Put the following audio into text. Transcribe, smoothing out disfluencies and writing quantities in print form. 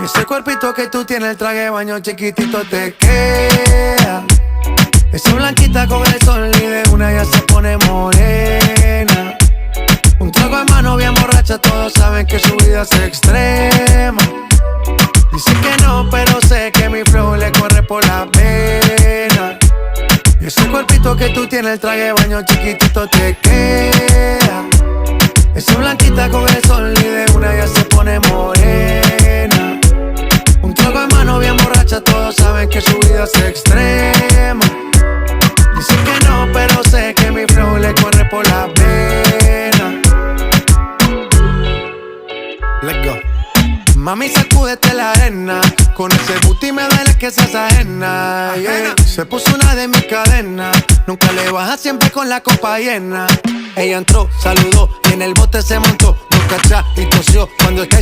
Y ese cuerpito que tú tienes, el traje de baño chiquitito te queda. Esa blanquita con el sol y de una ya se pone morena. Un trago en mano bien borracha, todos saben que su vida es extrema. Dice que no, pero sé que mi flow le corre por la pena. Y ese cuerpito que tú tienes, el traje de baño chiquitito te queda. Esa blanquita con el sol y de una ya se pone morena. Un trago en mano bien borracha, todos saben que su vida es extrema. Dice que no, pero sé que mi flow le corre por la pena. Let's go. Mami, sacúdete la arena. Con ese booty me duele que seas ajena, yeah. Se puso una de mis cadenas. Nunca le baja, siempre con la copa llena. Ella entró, saludó y en el bote se montó. Nunca atrás y tosió cuando el